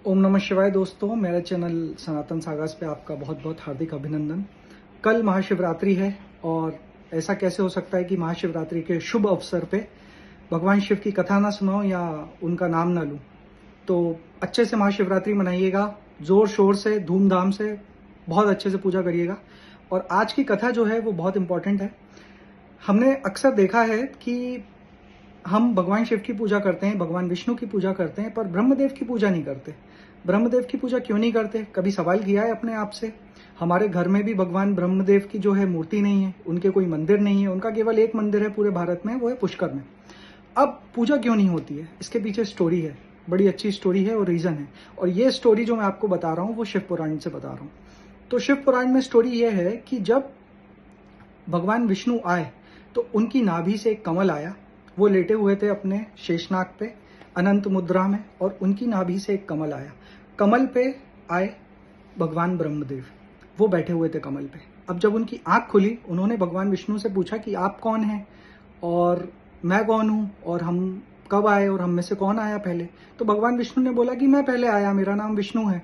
ओम नमः शिवाय दोस्तों, मेरे चैनल सनातन सागास पे आपका बहुत बहुत हार्दिक अभिनंदन। कल महाशिवरात्रि है और ऐसा कैसे हो सकता है कि महाशिवरात्रि के शुभ अवसर पे भगवान शिव की कथा ना सुनाऊं या उनका नाम ना लूं। तो अच्छे से महाशिवरात्रि मनाइएगा, जोर शोर से, धूमधाम से, बहुत अच्छे से पूजा करिएगा। और आज की कथा जो है वो बहुत इंपॉर्टेंट है। हमने अक्सर देखा है कि हम भगवान शिव की पूजा करते हैं, भगवान विष्णु की पूजा करते हैं, पर ब्रह्मदेव की पूजा नहीं करते। ब्रह्मदेव की पूजा क्यों नहीं करते? कभी सवाल किया है अपने आप से? हमारे घर में भी भगवान ब्रह्मदेव की जो है मूर्ति नहीं है, उनके कोई मंदिर नहीं है, उनका केवल एक मंदिर है पूरे भारत में, वो है पुष्कर में। अब पूजा क्यों नहीं होती है? इसके पीछे स्टोरी है, बड़ी अच्छी स्टोरी है और रीजन है। और ये स्टोरी जो मैं आपको बता रहा हूँ वो शिव पुराण से बता रहा हूँ। तो शिव पुराण में स्टोरी ये है कि जब भगवान विष्णु आए तो उनकी नाभि से एक कमल आया। वो लेटे हुए थे अपने शेषनाग पे अनंत मुद्रा में, और उनकी नाभि से एक कमल आया। कमल पे आए भगवान ब्रह्मदेव, वो बैठे हुए थे कमल पे। अब जब उनकी आंख खुली, उन्होंने भगवान विष्णु से पूछा कि आप कौन हैं और मैं कौन हूं, और हम कब आए और हम में से कौन आया पहले। तो भगवान विष्णु ने बोला कि मैं पहले आया, मेरा नाम विष्णु है।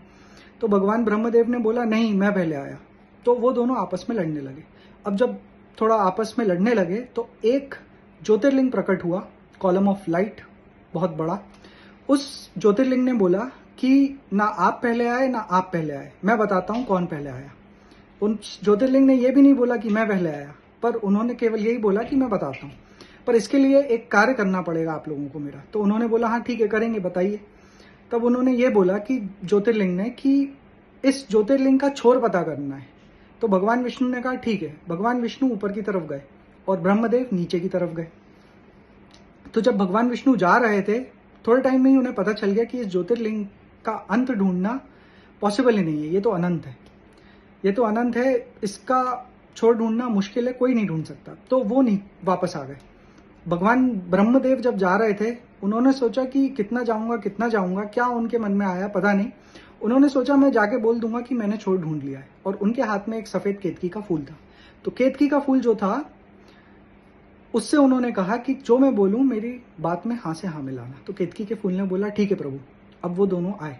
तो भगवान ब्रह्मदेव ने बोला नहीं, मैं पहले आया। तो वो दोनों आपस में लड़ने लगे। अब जब थोड़ा आपस में लड़ने लगे तो एक ज्योतिर्लिंग प्रकट हुआ, कॉलम ऑफ लाइट, बहुत बड़ा। उस ज्योतिर्लिंग ने बोला कि ना आप पहले आए ना आप पहले आए, मैं बताता हूं कौन पहले आया। उन ज्योतिर्लिंग ने यह भी नहीं बोला कि मैं पहले आया, पर उन्होंने केवल यही बोला कि मैं बताता हूं, पर इसके लिए एक कार्य करना पड़ेगा आप लोगों को मेरा। तो उन्होंने बोला हाँ ठीक है, करेंगे, बताइए। तब उन्होंने ये बोला कि ज्योतिर्लिंग ने कि इस ज्योतिर्लिंग का छोर पता करना है। तो भगवान विष्णु ने कहा ठीक है। भगवान विष्णु ऊपर की तरफ गए और ब्रह्मदेव नीचे की तरफ गए। तो जब भगवान विष्णु जा रहे थे, थोड़े टाइम में ही उन्हें पता चल गया कि इस ज्योतिर्लिंग का अंत ढूंढना पॉसिबल ही नहीं है, ये तो अनंत है, ये तो अनंत है, इसका छोर ढूंढना मुश्किल है, कोई नहीं ढूंढ सकता। तो वो नहीं, वापस आ गए। भगवान ब्रह्मदेव जब जा रहे थे, उन्होंने सोचा कि कितना जाऊंगा, क्या उनके मन में आया पता नहीं। उन्होंने सोचा मैं जाके बोल दूंगा कि मैंने छोर ढूंढ लिया है। और उनके हाथ में एक सफेद केतकी का फूल था। तो केतकी का फूल जो था, उससे उन्होंने कहा कि जो मैं बोलूं मेरी बात में हाँ से हाँ मिलाना। तो केतकी के फूल ने बोला ठीक है प्रभु। अब वो दोनों आए।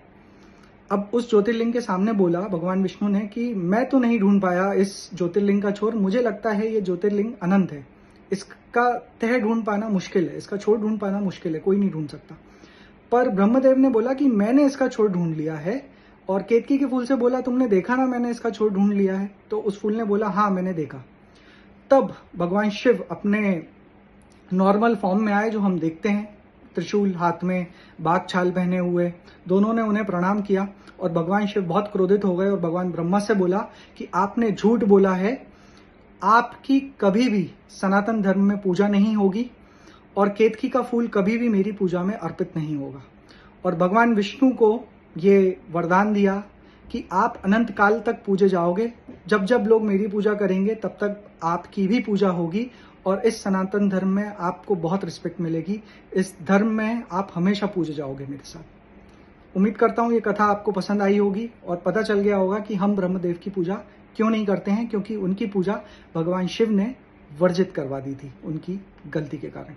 अब उस ज्योतिर्लिंग के सामने बोला भगवान विष्णु ने कि मैं तो नहीं ढूंढ पाया इस ज्योतिर्लिंग का छोर, मुझे लगता है ये ज्योतिर्लिंग अनंत है, इसका तह ढूंढ पाना मुश्किल है, इसका छोर ढूंढ पाना मुश्किल है, कोई नहीं ढूंढ सकता। पर ब्रह्मदेव ने बोला कि मैंने इसका छोर ढूंढ लिया है। और केतकी के फूल से बोला तुमने देखा ना मैंने इसका छोर ढूंढ लिया है? तो उस फूल ने बोला हाँ मैंने देखा। तब भगवान शिव अपने नॉर्मल फॉर्म में आए, जो हम देखते हैं, त्रिशूल हाथ में, बाघ छाल पहने हुए। दोनों ने उन्हें प्रणाम किया और भगवान शिव बहुत क्रोधित हो गए और भगवान ब्रह्मा से बोला कि आपने झूठ बोला है, आपकी कभी भी सनातन धर्म में पूजा नहीं होगी और केतकी का फूल कभी भी मेरी पूजा में अर्पित नहीं होगा। और भगवान विष्णु को ये वरदान दिया कि आप अनंत काल तक पूजे जाओगे, जब जब लोग मेरी पूजा करेंगे तब तक आपकी भी पूजा होगी, और इस सनातन धर्म में आपको बहुत रिस्पेक्ट मिलेगी, इस धर्म में आप हमेशा पूजे जाओगे मेरे साथ। उम्मीद करता हूँ ये कथा आपको पसंद आई होगी और पता चल गया होगा कि हम ब्रह्मदेव की पूजा क्यों नहीं करते हैं, क्योंकि उनकी पूजा भगवान शिव ने वर्जित करवा दी थी उनकी गलती के कारण।